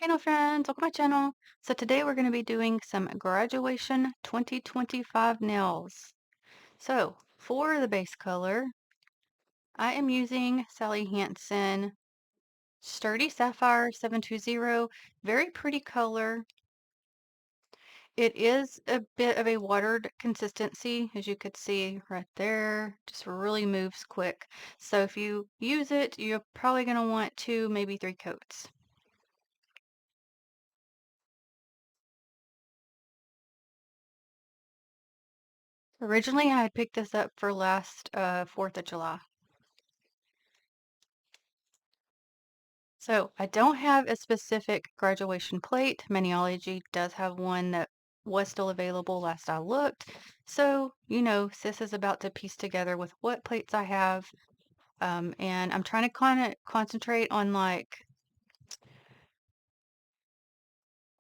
Hello friends, welcome to my channel. So today we're going to be doing some graduation 2025 nails. So for the base color, I am using Sally Hansen Sturdy Sapphire 720. Very pretty color. It is a bit of a watered consistency, as you could see right there. Just really moves quick. So if you use it, you're probably going to want two, maybe three coats. Originally, I had picked this up for last 4th of July. So I don't have a specific graduation plate. Maniology does have one that was still available last I looked. So, Sis is about to piece together with what plates I have. And I'm trying to kind of concentrate on like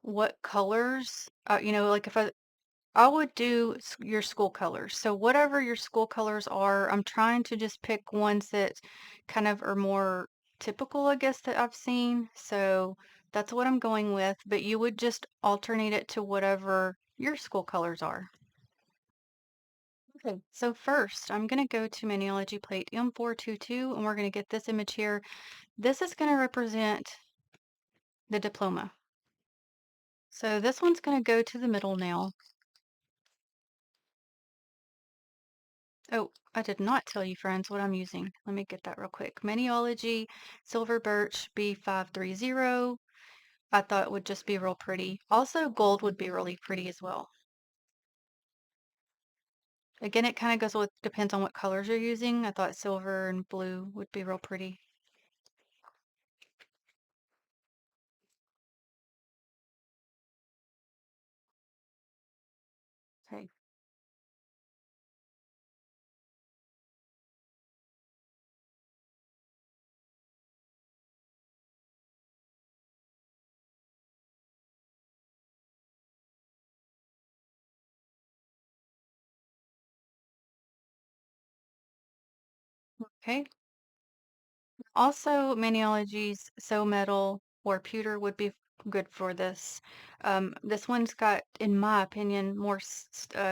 what colors, like if I would do your school colors. So whatever your school colors are, I'm trying to just pick ones that kind of are more typical, I guess, that I've seen. So that's what I'm going with, but you would just alternate it to whatever your school colors are. Okay, so first I'm going to go to Maniology plate M422 and we're going to get this image here. This is going to represent the diploma. So this one's going to go to the middle now. Oh, I did not tell you, friends, what I'm using. Let me get that real quick. Maniology Silver Birch B530. I thought it would just be real pretty. Also, gold would be really pretty as well. Again, it kind of goes with, depends on what colors you're using. I thought silver and blue would be real pretty. Okay. Okay. Also, Maniology's So Metal or Pewter would be good for this. This one's got, in my opinion, more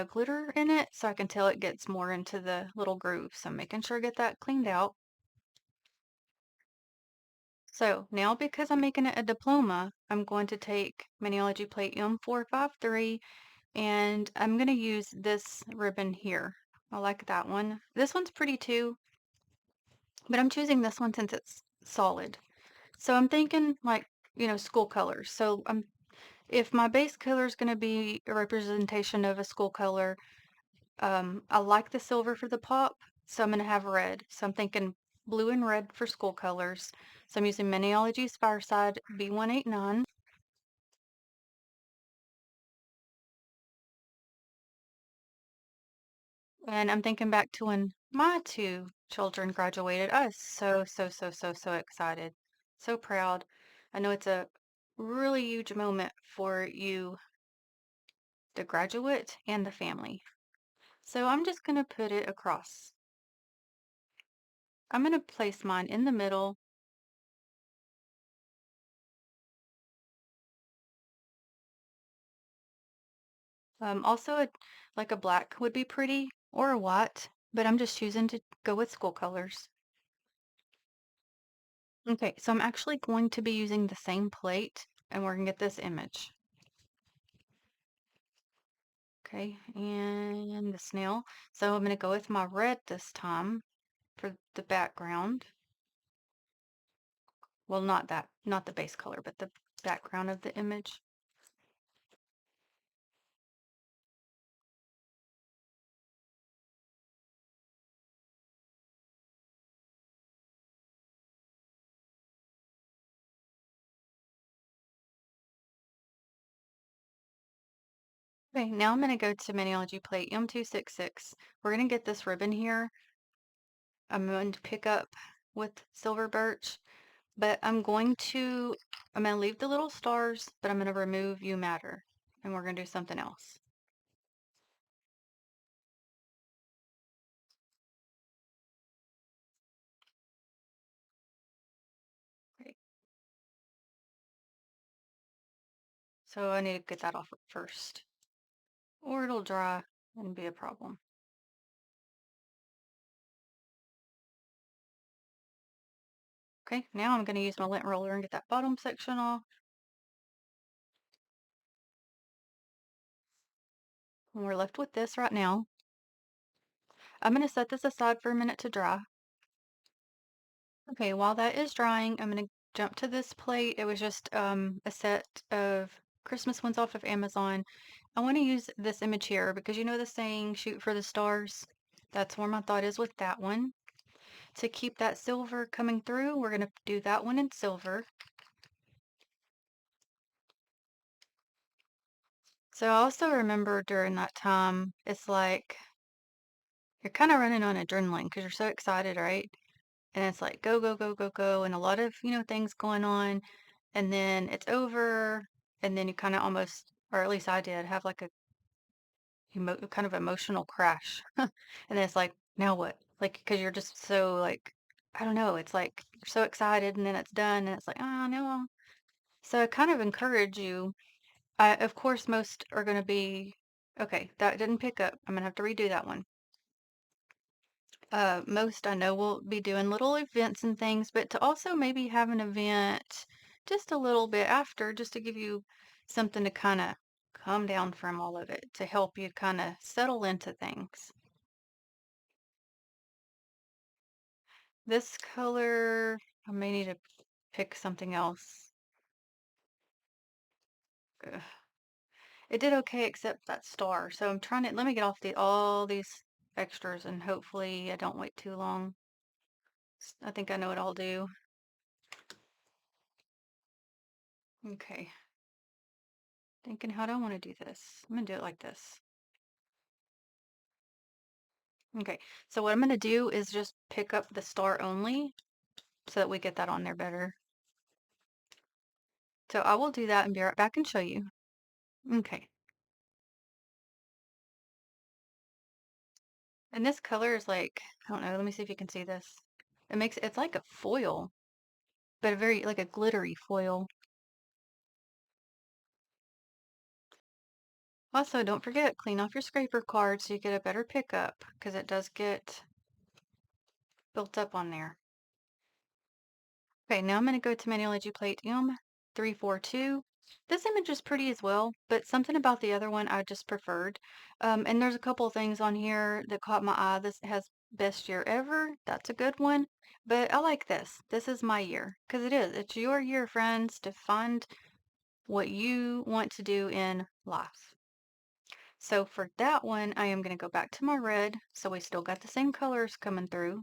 glitter in it, so I can tell it gets more into the little grooves. So I'm making sure I get that cleaned out. So now because I'm making it a diploma, I'm going to take Maniology plate M453 and I'm going to use this ribbon here. I like that one. This one's pretty too, but I'm choosing this one since it's solid. So I'm thinking like, school colors. So if my base color is going to be a representation of a school color, I like the silver for the pop, so I'm going to have red. So I'm thinking blue and red for school colors. So I'm using Maniology's Fireside B189. And I'm thinking back to when my two children graduated. I was so, so, so, so, so excited. So proud. I know it's a really huge moment for you, the graduate, and the family. So I'm just going to put it across. I'm going to place mine in the middle. Also, like a black would be pretty or a white, but I'm just choosing to go with school colors. Okay, so I'm actually going to be using the same plate and we're going to get this image. Okay, and the snail. So I'm going to go with my red this time for the background. Well, not that, not the base color, but the background of the image. Okay, now I'm going to go to Maniology plate M266. We're going to get this ribbon here. I'm going to pick up with silver birch, but I'm going to leave the little stars, but I'm going to remove you matter, and we're going to do something else. Okay. So I need to get that off first, or it'll dry and be a problem. Okay, now I'm going to use my lint roller and get that bottom section off. And we're left with this right now. I'm going to set this aside for a minute to dry. Okay, while that is drying, I'm going to jump to this plate. It was just a set of Christmas ones off of Amazon. I want to use this image here because you know the saying, shoot for the stars? That's where my thought is with that one. To keep that silver coming through, we're going to do that one in silver. So I also remember during that time, it's like you're kind of running on adrenaline because you're so excited, right? And it's like go, go, go, go, go, and a lot of, things going on. And then it's over, and then you kind of almost, or at least I did, have like a kind of emotional crash. And then it's like, now what? Like, because you're just so like, I don't know, it's like you're so excited, and then it's done, and it's like, oh no. So I kind of encourage you. Of course, most are going to be, okay, that didn't pick up. I'm going to have to redo that one. Most I know will be doing little events and things, but to also maybe have an event just a little bit after, just to give you something to kind of come down from all of it, to help you kind of settle into things. This color, I may need to pick something else. Ugh. It did okay except that star. So I'm trying to, let me get off all these extras and hopefully I don't wait too long. I think I know what I'll do. Okay. Thinking, how do I want to do this? I'm gonna do it like this. Okay, so what I'm gonna do is just pick up the star only so that we get that on there better. So I will do that and be right back and show you. Okay. And this color is like, I don't know, let me see if you can see this. It's like a foil, but a very, like a glittery foil. Also, don't forget, clean off your scraper card so you get a better pickup because it does get built up on there. Okay, now I'm going to go to Manuology Plate M342. This image is pretty as well, but something about the other one I just preferred. And there's a couple of things on here that caught my eye. This has best year ever. That's a good one. But I like this. This is my year because it is. It's your year, friends, to find what you want to do in life. So for that one, I am going to go back to my red. So we still got the same colors coming through.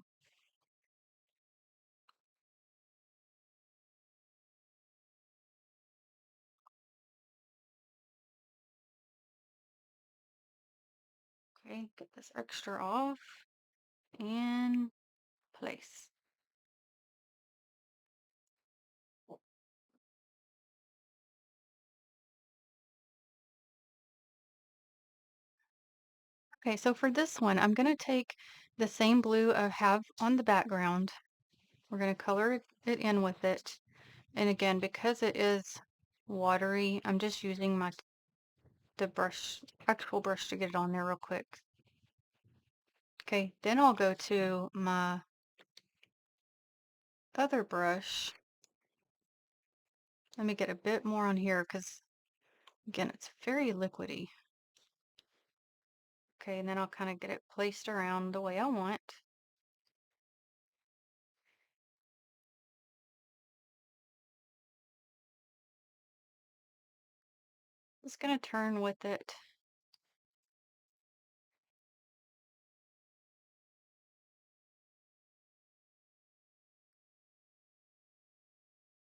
Okay, get this extra off and place. Okay, so for this one, I'm going to take the same blue I have on the background. We're going to color it in with it. And again, because it is watery, I'm just using the brush, actual brush to get it on there real quick. Okay, then I'll go to my other brush. Let me get a bit more on here because, again, it's very liquidy. Okay, and then I'll kind of get it placed around the way I want. Just going to turn with it.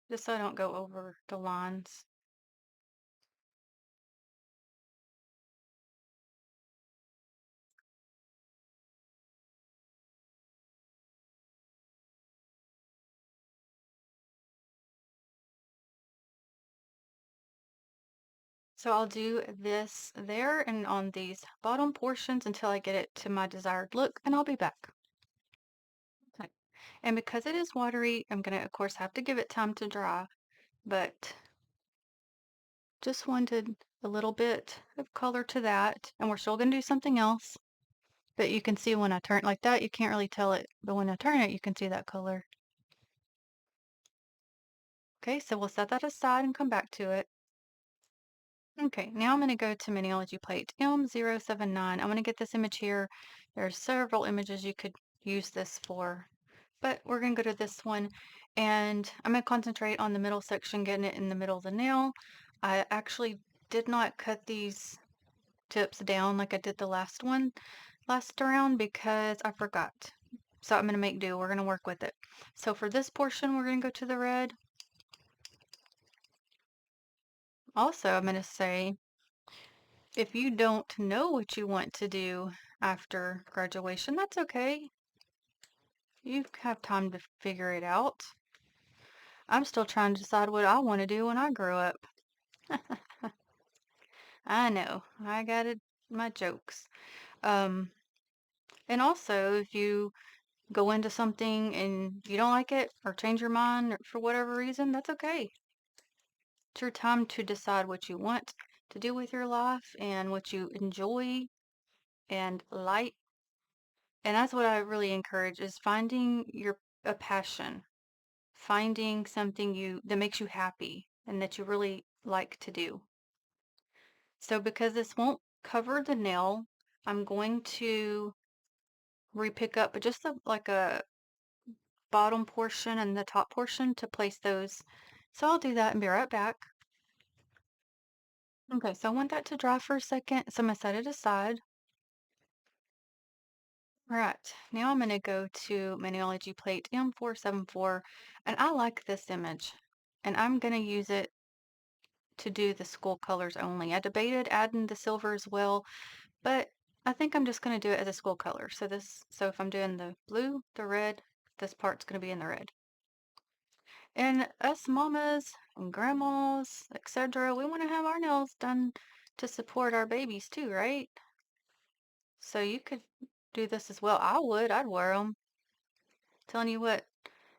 Just so I don't go over the lines. So I'll do this there and on these bottom portions until I get it to my desired look, and I'll be back. Okay. And because it is watery, I'm gonna, of course, have to give it time to dry, but Just wanted a little bit of color to that. And we're still gonna do something else. But you can see when I turn it like that, you can't really tell it. But when I turn it, you can see that color. Okay, so we'll set that aside and come back to it. Okay, now I'm going to go to Maniology Plate M079. I'm going to get this image here. There are several images you could use this for, but we're going to go to this one, and I'm going to concentrate on the middle section, getting it in the middle of the nail. I actually did not cut these tips down like I did the last round because I forgot. So I'm going to make do. We're going to work with it. So for this portion, we're going to go to the red. Also, I'm going to say, if you don't know what you want to do after graduation, that's okay. You have time to figure it out. I'm still trying to decide what I want to do when I grow up. I know, I got it, my jokes. Um, and also, if you go into something and you don't like it or change your mind for whatever reason, that's okay. It's your time to decide what you want to do with your life and what you enjoy and like. And that's what I really encourage is finding a passion, finding something that makes you happy and that you really like to do. So because this won't cover the nail, I'm going to repick up just like a bottom portion and the top portion to place those. So I'll do that and be right back. Okay, so I want that to dry for a second, so I'm gonna set it aside. All right, now I'm going to go to Maniology Plate M474, and I like this image, and I'm going to use it to do the school colors only. I debated adding the silver as well, but I think I'm just going to do it as a school color. So if I'm doing the blue, the red, this part's going to be in the red. And us mamas and grandmas, etc., we want to have our nails done to support our babies too, right? So you could do this as well. I would. I'd wear them. Telling you what,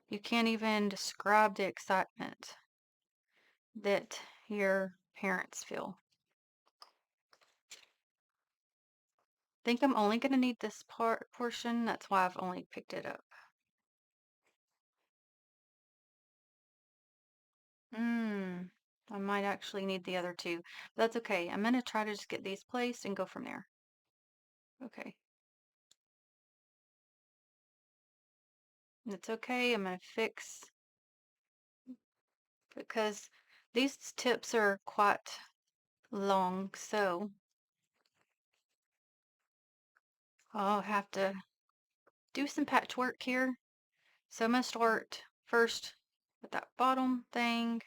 you can't even describe the excitement that your parents feel. Think I'm only going to need this portion. That's why I've only picked it up. I might actually need the other two. But that's okay. I'm going to try to just get these placed and go from there. Okay. It's okay. I'm going to fix because these tips are quite long, so I'll have to do some patchwork here. So I'm going to start first with that bottom thing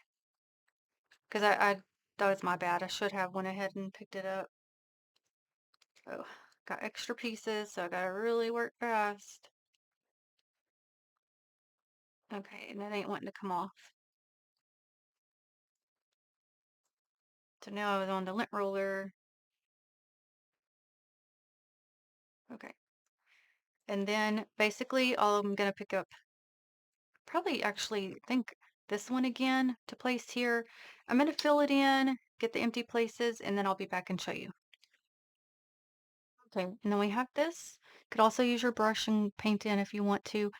because that was my bad. I should have went ahead and picked it up. Oh, got extra pieces, so I gotta really work fast. Okay, and it ain't wanting to come off. So now I was on the lint roller. Okay. And then basically all I'm gonna pick up, probably actually think this one again to place here. I'm gonna fill it in, get the empty places, and then I'll be back and show you. Okay, and then we have this. Could also use your brush and paint in if you want to.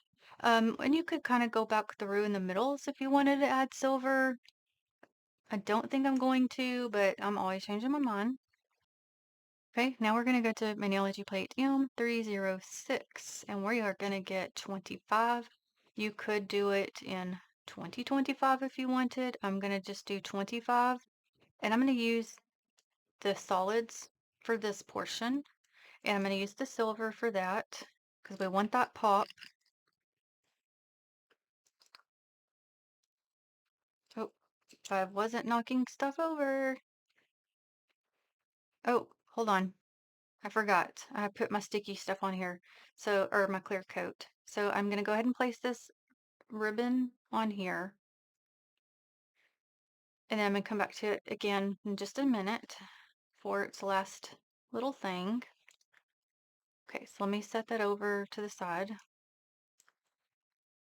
And you could kind of go back through in the middles if you wanted to add silver. I don't think I'm going to, but I'm always changing my mind. Okay, now we're going to go to Maniology Plate M306, and we are going to get 25. You could do it in 2025 if you wanted. I'm going to just do 25, and I'm going to use the solids for this portion. And I'm going to use the silver for that because we want that pop. Oh, I wasn't knocking stuff over. Oh, hold on. I forgot. I put my sticky stuff on here. So, or my clear coat. So I'm going to go ahead and place this ribbon on here. And then I'm going to come back to it again in just a minute for its last little thing. Okay, so let me set that over to the side.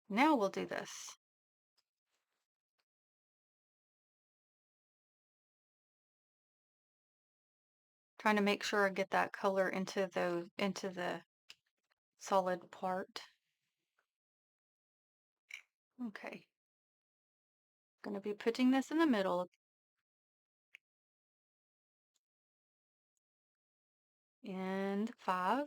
Now we'll do this. Trying to make sure I get that color into the solid part. Okay. Gonna be putting this in the middle and 5.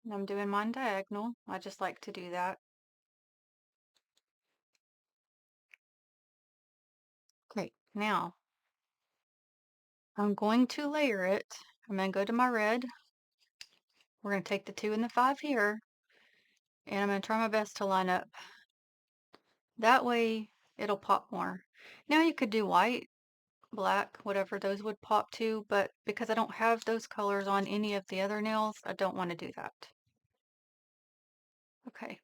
And I'm doing mine diagonal. I just like to do that. Great. Now I'm going to layer it. I'm going to go to my red. We're going to take the 2 and the 5 here, and I'm going to try my best to line up. That way it'll pop more. Now you could do white, black, whatever, those would pop too, but because I don't have those colors on any of the other nails, I don't want to do that. Okay.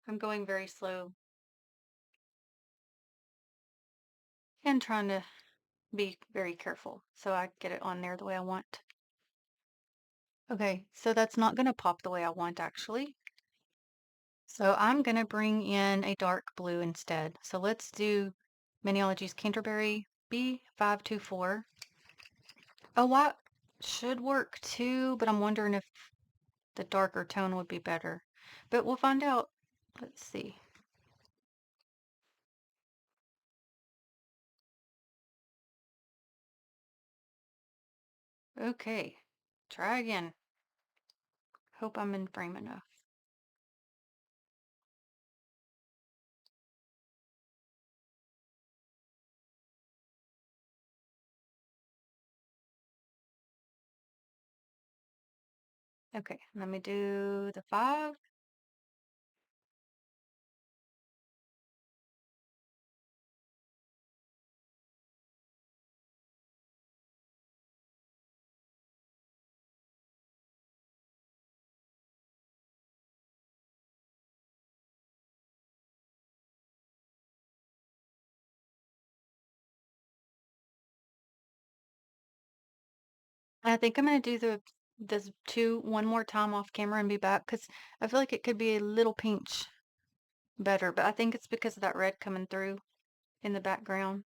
I'm going very slow and trying to be very careful so I get it on there the way I want. Okay, so that's not going to pop the way I want actually. So I'm going to bring in a dark blue instead. So let's do Maniology's Canterbury B524. A white should work too, but I'm wondering if the darker tone would be better. But we'll find out. Let's see. Okay, try again. Hope I'm in frame enough. Okay, let me do the 5. I think I'm gonna do this 2 one more time off camera and be back because I feel like it could be a little pinch better, but I think it's because of that red coming through in the background.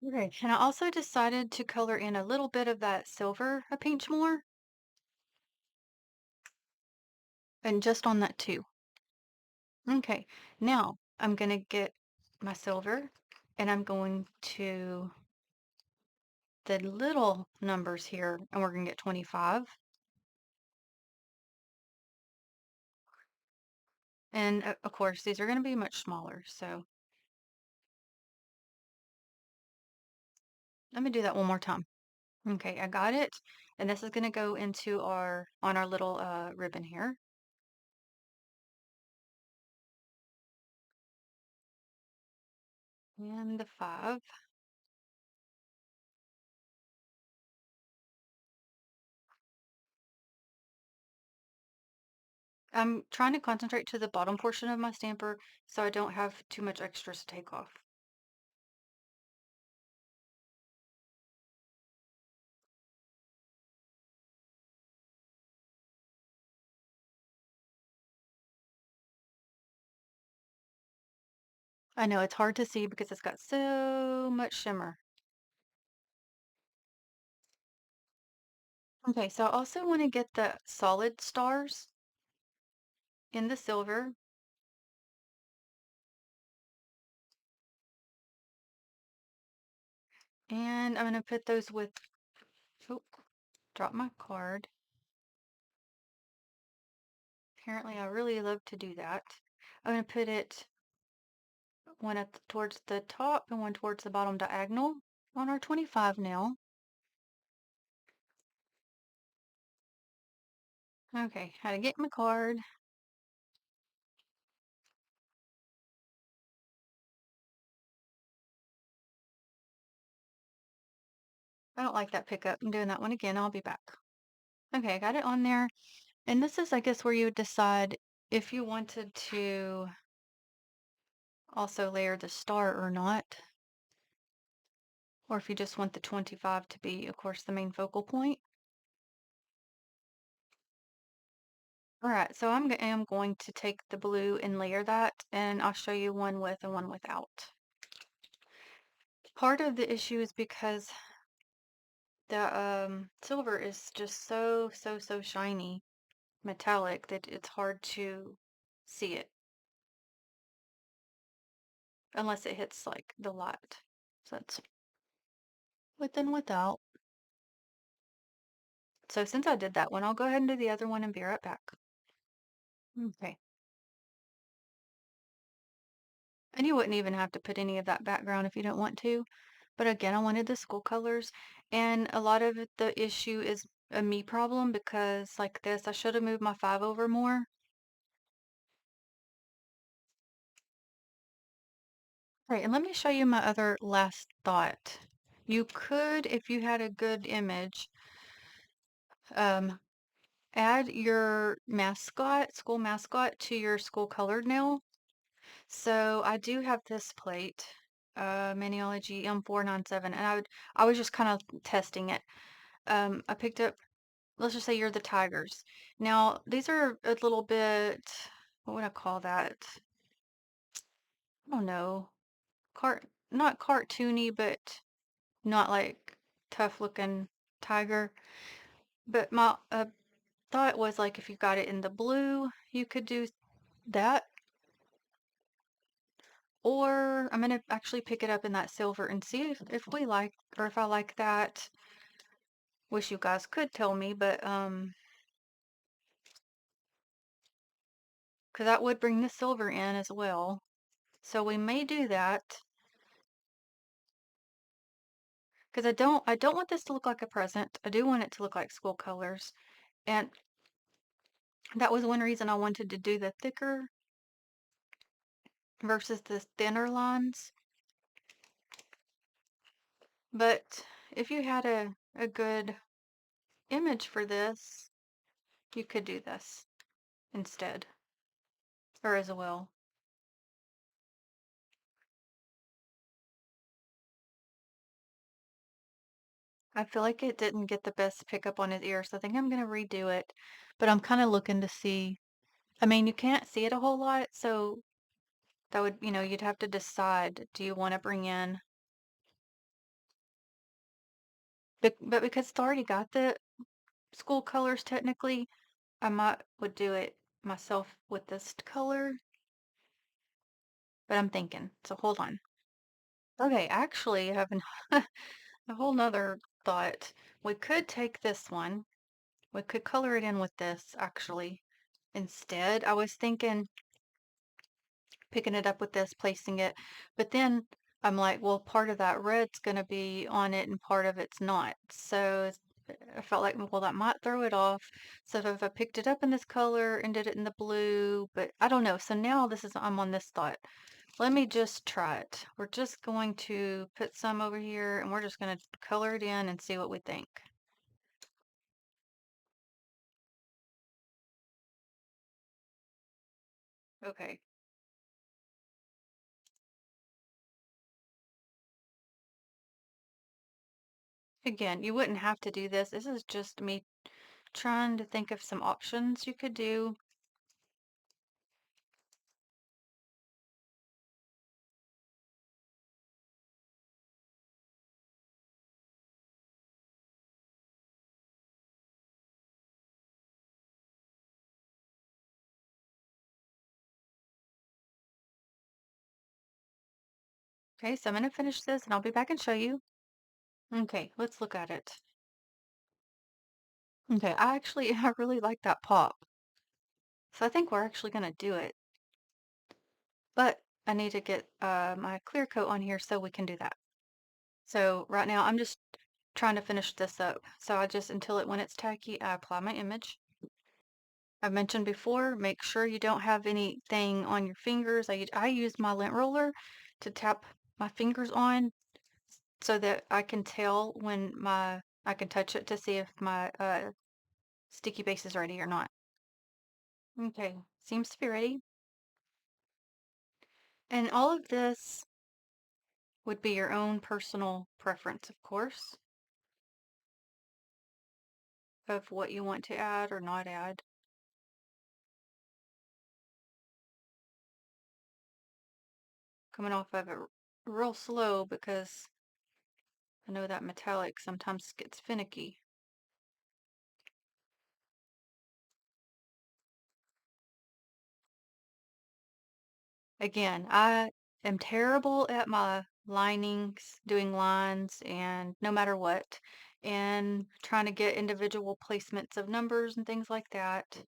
Okay, and I also decided to color in a little bit of that silver a pinch more, and just on that too. Okay, now I'm gonna get my silver and I'm going to the little numbers here and we're gonna get 25. And of course, these are gonna be much smaller, so let me do that one more time. Okay, I got it. And this is gonna go into on our little ribbon here. And the 5. I'm trying to concentrate to the bottom portion of my stamper so I don't have too much extras to take off. I know it's hard to see because it's got so much shimmer. Okay, so I also want to get the solid stars in the silver. And I'm going to put those with, oh, drop my card. Apparently I really love to do that. I'm going to put it one towards the top and one towards the bottom diagonal on our 25 nail. Okay, how to get my card. I don't like that pickup. I'm doing that one again. I'll be back. Okay, I got it on there. And this is, I guess, where you would decide if you wanted to also layer the star or not, or if you just want the 25 to be, of course, the main focal point. All right, so am going to take the blue and layer that, and I'll show you one with and one without. Part of the issue is because the silver is just so shiny, metallic, that it's hard to see it unless it hits like the light. So that's with and without. So since I did that one, I'll go ahead and do the other one and be right back. Okay. And you wouldn't even have to put any of that background if you don't want to. But again, I wanted the school colors. And a lot of the issue is a me problem because like this, I should have moved my 5 over more. Right, and let me show you my other last thought. You could, if you had a good image, um, add your mascot, school mascot, to your school colored nail. So I do have this plate, Maniology M497, and I was just kind of testing it. I picked up, let's just say you're the tigers. Now, these are a little bit, what would I call that? I don't know. Not cartoony, but not like tough looking tiger. But my thought was like if you got it in the blue, you could do that. Or I'm gonna actually pick it up in that silver and see if we like, or if I like that. Wish you guys could tell me, but because that would bring the silver in as well. So we may do that because I don't want this to look like a present. I do want it to look like school colors. And that was one reason I wanted to do the thicker versus the thinner lines. But if you had a good image for this, you could do this instead, or as well. I feel like it didn't get the best pickup on his ear, so I think I'm gonna redo it. But I'm kind of looking to see. I mean, you can't see it a whole lot, so that would, you'd have to decide, do you want to bring in, but because it's already got the school colors technically, I might would do it myself with this color, but I'm thinking, so hold on. Okay, actually, I have a whole nother thought. We could take this one. We could color it in with this, actually. Instead, I was thinking picking it up with this, placing it, but then I'm like, well, part of that red's going to be on it and part of it's not. So I felt like, well, that might throw it off. So if I picked it up in this color and did it in the blue, but I don't know. So now I'm on this thought. Let me just try it. We're just going to put some over here and we're just going to color it in and see what we think. Okay. Again, you wouldn't have to do this. This is just me trying to think of some options you could do. Okay, so I'm going to finish this and I'll be back and show you. Okay, let's look at it. Okay, I really like that pop. So I think we're actually going to do it. But I need to get my clear coat on here so we can do that. So right now I'm just trying to finish this up. So when it's tacky, I apply my image. I've mentioned before, make sure you don't have anything on your fingers. I use my lint roller to tap my fingers on so that I can tell when I can touch it to see if my sticky base is ready or not. Okay, seems to be ready. And all of this would be your own personal preference, of course, of what you want to add or not add. Coming off of it real slow because I know that metallic sometimes gets finicky. Again, I am terrible at my linings, doing lines, and no matter what, and trying to get individual placements of numbers and things like that.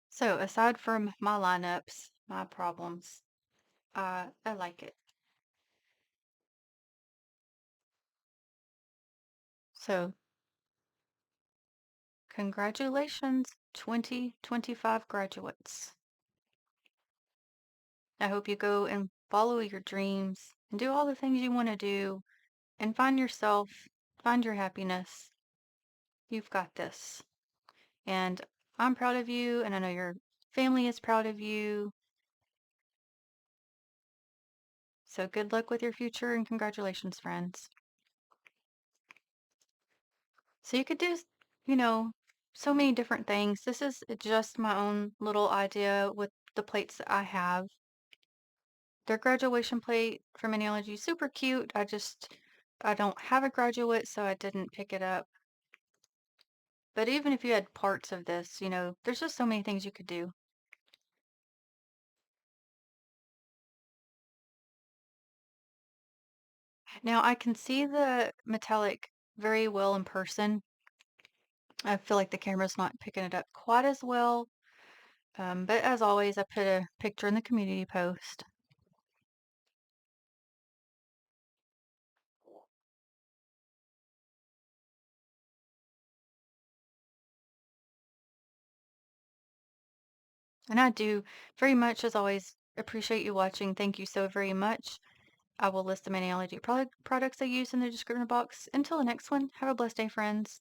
So, aside from my lineups, my problems, I like it. So, congratulations, 2025 graduates. I hope you go and follow your dreams and do all the things you want to do and find yourself, find your happiness. You've got this. And I'm proud of you, and I know your family is proud of you. So good luck with your future and congratulations, friends. So you could do, so many different things. This is just my own little idea with the plates that I have. Their graduation plate from Analogy is super cute. I don't have a graduate, so I didn't pick it up. But even if you had parts of this, there's just so many things you could do. Now I can see the metallic very well in person. I feel like the camera's not picking it up quite as well. But as always, I put a picture in the community post. And I do very much, as always, appreciate you watching. Thank you so very much. I will list the many allergy products I use in the description box. Until the next one, have a blessed day, friends.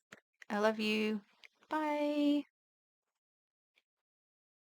I love you. Bye.